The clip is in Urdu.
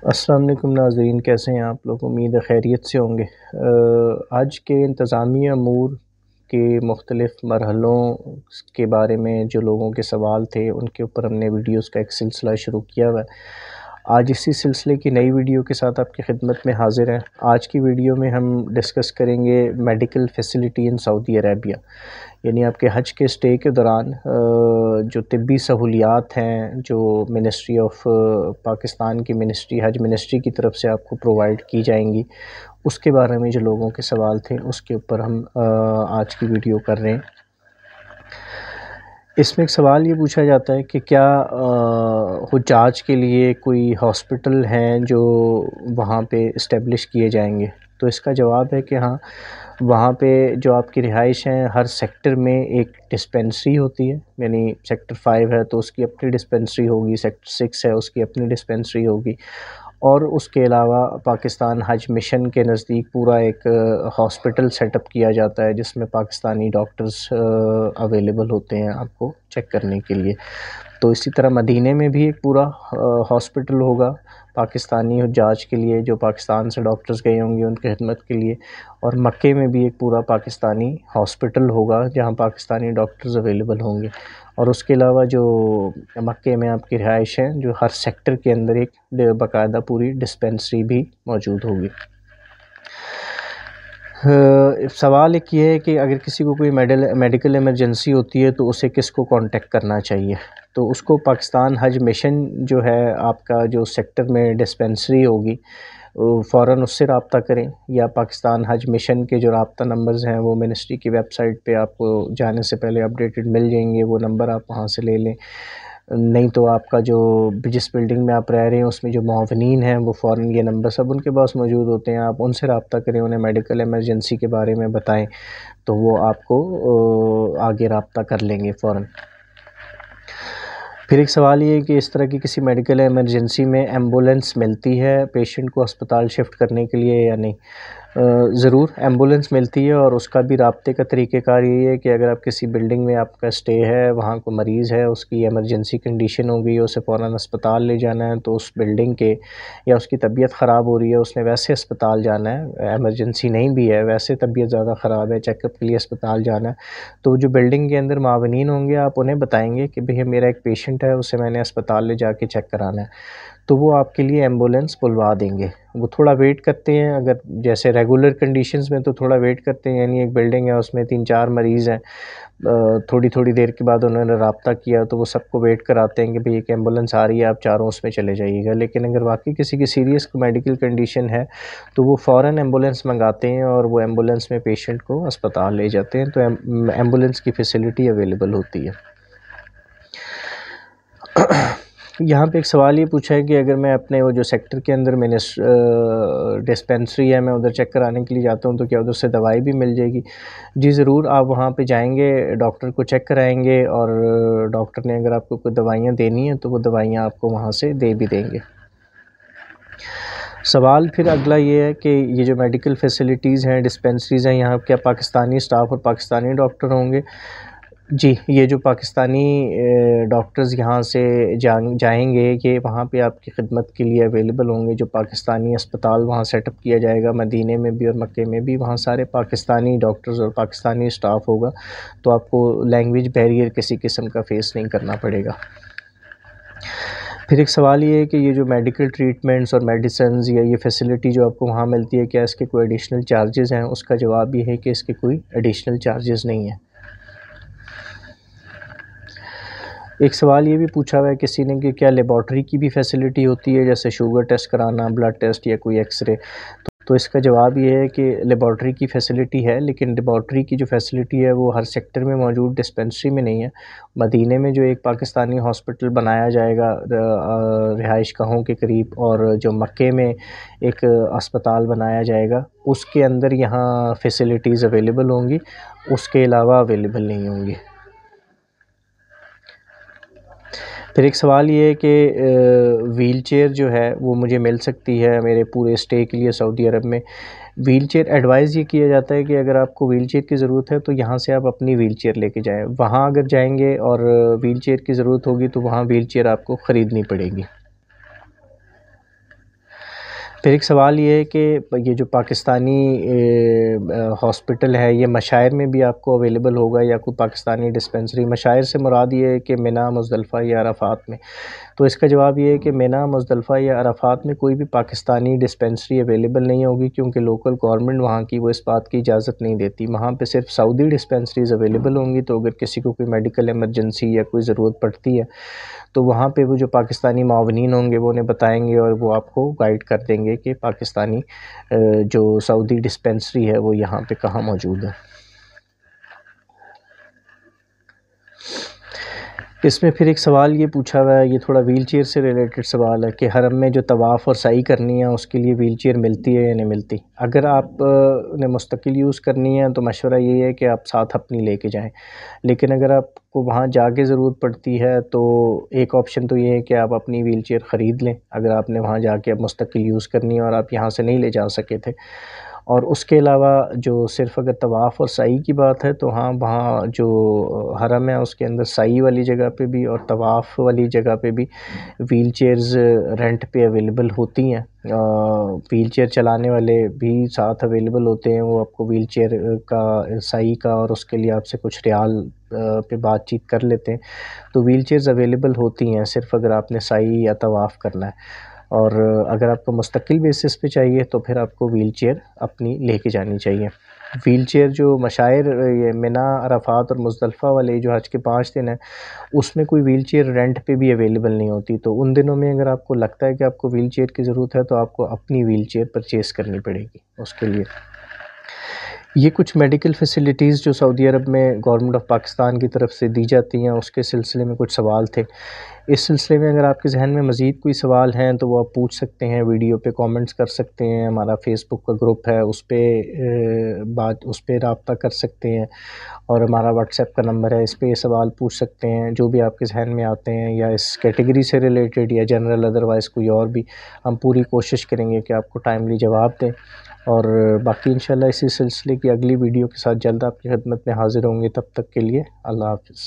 السلام علیکم ناظرین، کیسے ہیں آپ لوگ؟ امید ہے خیریت سے ہوں گے۔ آج کے انتظامی امور کے مختلف مرحلوں کے بارے میں جو لوگوں کے سوال تھے ان کے اوپر ہم نے ویڈیوز کا ایک سلسلہ شروع کیا ہوا ہے۔ آج اسی سلسلے کی نئی ویڈیو کے ساتھ آپ کی خدمت میں حاضر ہیں۔ آج کی ویڈیو میں ہم ڈسکس کریں گے میڈیکل فیسلٹی ان سعودی عربیہ، یعنی آپ کے حج کے سٹے کے دوران جو طبی سہولیات ہیں جو منسٹری آف پاکستان کی حج منسٹری کی طرف سے آپ کو پرووائڈ کی جائیں گی، اس کے بارے میں جو لوگوں کے سوال تھے اس کے اوپر ہم آج کی ویڈیو کر رہے ہیں۔ اس میں ایک سوال یہ پوچھا جاتا ہے کہ کیا حجاج کے لیے کوئی ہاسپٹل ہیں جو وہاں پہ اسٹیبلش کیے جائیں گے؟ تو اس کا جواب ہے کہ ہاں، وہاں پہ جو آپ کی رہائش ہیں ہر سیکٹر میں ایک ڈسپینسری ہوتی ہے، یعنی سیکٹر 5 ہے تو اس کی اپنی ڈسپینسری ہوگی، سیکٹر 6 ہے اس کی اپنی ڈسپینسری ہوگی، اور اس کے علاوہ پاکستان حج مشن کے نزدیک پورا ایک ہاسپٹل سیٹ اپ کیا جاتا ہے جس میں پاکستانی ڈاکٹرز اویلیبل ہوتے ہیں آپ کو چیک کرنے کے لیے۔ تو اسی طرح مدینے میں بھی ایک پورا ہاسپٹل ہوگا پاکستانی حجاج کے لیے، جو پاکستان سے ڈاکٹرز گئے ہوں گے ان کی خدمت کے لیے، اور مکے میں بھی ایک پورا پاکستانی ہاسپٹل ہوگا جہاں پاکستانی ڈاکٹرز اویلیبل ہوں گے۔ اور اس کے علاوہ جو مکے میں آپ کی رہائش ہیں، جو ہر سیکٹر کے اندر ایک باقاعدہ پوری ڈسپینسری بھی موجود ہوگی۔ سوال ایک یہ ہے کہ اگر کسی کو کوئی میڈیکل ایمرجنسی ہوتی ہے تو اسے کس کو کانٹیکٹ کرنا چاہیے؟ تو اس کو پاکستان حج مشن جو ہے آپ کا جو سیکٹر میں ڈسپینسری ہوگی فوراً اس سے رابطہ کریں، یا پاکستان حج مشن کے جو رابطہ نمبرز ہیں وہ منسٹری کی ویب سائٹ پہ آپ کو جانے سے پہلے اپڈیٹڈ مل جائیں گے، وہ نمبر آپ وہاں سے لے لیں۔ نہیں تو آپ کا جو جس بلڈنگ میں آپ رہ رہے ہیں اس میں جو معاونین ہیں وہ فوراً یہ نمبر سب ان کے پاس موجود ہوتے ہیں، آپ ان سے رابطہ کریں، انہیں میڈیکل ایمرجنسی کے بارے میں بتائیں تو وہ آپ کو آگے رابطہ کر لیں گے فوراً۔ پھر ایک سوال یہ ہے کہ اس طرح کی کسی میڈیکل ایمرجنسی میں ایمبولینس ملتی ہے پیشنٹ کو اسپتال شفٹ کرنے کے لیے یا نہیں؟ ضرور ایمبولینس ملتی ہے، اور اس کا بھی رابطے کا طریقہ کار یہ ہے کہ اگر آپ کسی بلڈنگ میں آپ کا سٹے ہے، وہاں کو مریض ہے، اس کی ایمرجنسی کنڈیشن ہو گئی، اسے فوراً اسپتال لے جانا ہے، تو اس بلڈنگ کے یا اس کی طبیعت خراب ہو رہی ہے، اس نے ویسے اسپتال جانا ہے، ایمرجنسی نہیں بھی ہے، ویسے طبیعت زیادہ خراب ہے، چیک اپ کے لیے اسپتال جانا ہے، تو جو بلڈنگ کے اندر معاونین ہوں گے آپ انہیں بتائیں گے کہ بھئی میرا ایک پیشنٹ ہے، اسے میں نے اسپتال لے جا کے چیک کرانا ہے، تو وہ آپ کے لیے ایمبولینس بلوا دیں گے۔ وہ تھوڑا ویٹ کرتے ہیں، اگر جیسے ریگولر کنڈیشنز میں تو تھوڑا ویٹ کرتے ہیں، یعنی ایک بلڈنگ ہے اس میں 3-4 مریض ہیں، تھوڑی دیر کے بعد انہوں نے رابطہ کیا تو وہ سب کو ویٹ کراتے ہیں کہ بھئی ایک ایمبولینس آ رہی ہے، آپ چاروں اس میں چلے جائیے گا۔ لیکن اگر واقعی کسی کی سیریس میڈیکل کنڈیشن ہے تو وہ فوراً ایمبولینس منگاتے ہیں اور وہ ایمبولینس میں پیشنٹ کو اسپتال لے جاتے ہیں، تو ایمبولینس کی فیسلٹی اویلیبل ہوتی ہے۔ یہاں پہ ایک سوال یہ پوچھا ہے کہ اگر میں اپنے وہ جو سیکٹر کے اندر ڈسپینسری ہے میں ادھر چیک کرانے کے لیے جاتا ہوں تو کیا ادھر سے دوائی بھی مل جائے گی؟ جی ضرور، آپ وہاں پہ جائیں گے، ڈاکٹر کو چیک کرائیں گے، اور ڈاکٹر نے اگر آپ کو کوئی دوائیاں دینی ہیں تو وہ دوائیاں آپ کو وہاں سے دے بھی دیں گے۔ سوال پھر اگلا یہ ہے کہ یہ جو میڈیکل فیسلٹیز ہیں، ڈسپینسریز ہیں، یہاں کیا پاکستانی سٹاف اور پاکستانی ڈاکٹر ہوں گے؟ جی، یہ جو پاکستانی ڈاکٹرز یہاں سے جائیں گے کہ وہاں پہ آپ کی خدمت کے لیے اویلیبل ہوں گے، جو پاکستانی اسپتال وہاں سیٹ اپ کیا جائے گا مدینے میں بھی اور مکے میں بھی، وہاں سارے پاکستانی ڈاکٹرز اور پاکستانی سٹاف ہوگا، تو آپ کو لینگویج بیریئر کسی قسم کا فیس نہیں کرنا پڑے گا۔ پھر ایک سوال یہ ہے کہ یہ جو میڈیکل ٹریٹمنٹس اور میڈیسنز یا یہ فیسلٹی جو آپ کو وہاں ملتی ہے، کیا اس کے کوئی ایڈیشنل چارجز ہیں؟ اس کا جواب یہ ہے کہ اس کے کوئی ایڈیشنل چارجز نہیں ہیں۔ ایک سوال یہ بھی پوچھا ہوا ہے کسی نے کہ کیا لیبارٹری کی بھی فیسلٹی ہوتی ہے، جیسے شوگر ٹیسٹ کرانا، بلڈ ٹیسٹ یا کوئی ایکس رے؟ تو اس کا جواب یہ ہے کہ لیبارٹری کی فیسلٹی ہے، لیکن لیبارٹری کی جو فیسلٹی ہے وہ ہر سیکٹر میں موجود ڈسپینسری میں نہیں ہے۔ مدینے میں جو ایک پاکستانی ہاسپٹل بنایا جائے گا رہائش گاہوں کے قریب، اور جو مکے میں ایک اسپتال بنایا جائے گا اس کے اندر یہاں فیسلٹیز اویلیبل ہوں گی، اس کے علاوہ اویلیبل نہیں ہوں گی۔ پھر ایک سوال یہ ہے کہ ویل چیئر جو ہے وہ مجھے مل سکتی ہے میرے پورے سٹے کے لیے سعودی عرب میں؟ ویل چیئر ایڈوائز یہ کیا جاتا ہے کہ اگر آپ کو ویل چیئر کی ضرورت ہے تو یہاں سے آپ اپنی ویل چیئر لے کے جائیں، وہاں اگر جائیں گے اور ویل چیئر کی ضرورت ہوگی تو وہاں ویل چیئر آپ کو خریدنی پڑے گی۔ پھر ایک سوال یہ ہے کہ یہ جو پاکستانی ہاسپٹل ہے یہ مشاعر میں بھی آپ کو اویلیبل ہوگا یا کوئی پاکستانی ڈسپنسری؟ مشاعر سے مراد یہ ہے کہ منی، مزدلفہ یا عرفات میں؟ تو اس کا جواب یہ ہے کہ منی، مزدلفہ یا عرفات میں کوئی بھی پاکستانی ڈسپنسری اویلیبل نہیں ہوگی، کیونکہ لوکل گورنمنٹ وہاں کی وہ اس بات کی اجازت نہیں دیتی۔ وہاں پہ صرف سعودی ڈسپنسریز اویلیبل ہوں گی، تو اگر کسی کو کوئی میڈیکل ایمرجنسی یا کوئی ضرورت پڑتی ہے تو وہاں پہ وہ جو پاکستانی معاونین ہوں گے وہ انہیں بتائیں گے اور وہ آپ کو گائیڈ کر دیں گے کہ پاکستانی جو سعودی ڈسپنسری ہے وہ یہاں پہ کہاں موجود ہے۔ اس میں پھر ایک سوال یہ پوچھا ہوا ہے، یہ تھوڑا ویل چیئر سے ریلیٹڈ سوال ہے کہ حرم میں جو طواف اور سعی کرنی ہے اس کے لیے ویل چیئر ملتی ہے یا نہیں ملتی؟ اگر آپ نے مستقل یوز کرنی ہے تو مشورہ یہ ہے کہ آپ ساتھ اپنی لے کے جائیں، لیکن اگر آپ کو وہاں جا کے ضرورت پڑتی ہے تو ایک آپشن تو یہ ہے کہ آپ اپنی ویل چیئر خرید لیں اگر آپ نے وہاں جا کے مستقل یوز کرنی ہے اور آپ یہاں سے نہیں لے جا سکے تھے۔ اور اس کے علاوہ جو صرف اگر طواف اور سعی کی بات ہے تو ہاں وہاں جو حرم ہے اس کے اندر سعی والی جگہ پہ بھی اور طواف والی جگہ پہ بھی ویل چیئرز رینٹ پہ اویلیبل ہوتی ہیں۔ ویل چیئر چلانے والے بھی ساتھ اویلیبل ہوتے ہیں، وہ آپ کو ویل چیئر کا سعی کا اور اس کے لیے آپ سے کچھ ریال پہ بات چیت کر لیتے ہیں، تو ویل چیئرز اویلیبل ہوتی ہیں صرف اگر آپ نے سعی یا طواف کرنا ہے۔ اور اگر آپ کو مستقل بیسس پہ چاہیے تو پھر آپ کو ویل چیئر اپنی لے کے جانی چاہیے۔ ویل چیئر جو مشاعر یہ منی، عرفات اور مزدلفہ والے جو حج کے 5 دن ہیں اس میں کوئی ویل چیئر رینٹ پہ بھی اویلیبل نہیں ہوتی، تو ان دنوں میں اگر آپ کو لگتا ہے کہ آپ کو ویل چیئر کی ضرورت ہے تو آپ کو اپنی ویل چیئر پرچیز کرنی پڑے گی اس کے لیے۔ یہ کچھ میڈیکل فیسلٹیز جو سعودی عرب میں گورنمنٹ آف پاکستان کی طرف سے دی جاتی ہیں اس کے سلسلے میں کچھ سوال تھے۔ اس سلسلے میں اگر آپ کے ذہن میں مزید کوئی سوال ہیں تو وہ آپ پوچھ سکتے ہیں، ویڈیو پہ کامنٹس کر سکتے ہیں، ہمارا فیس بک کا گروپ ہے اس پہ رابطہ کر سکتے ہیں، اور ہمارا واٹس ایپ کا نمبر ہے، اس پہ یہ سوال پوچھ سکتے ہیں جو بھی آپ کے ذہن میں آتے ہیں، یا اس کیٹیگری سے ریلیٹڈ یا جنرل ادروائز کوئی اور بھی، ہم پوری کوشش کریں گے کہ آپ کو ٹائملی جواب دیں۔ اور باقی انشاءاللہ اسی سلسلے کی اگلی ویڈیو کے ساتھ جلد آپ کی خدمت میں حاضر ہوں گے، تب تک کے لیے اللہ حافظ۔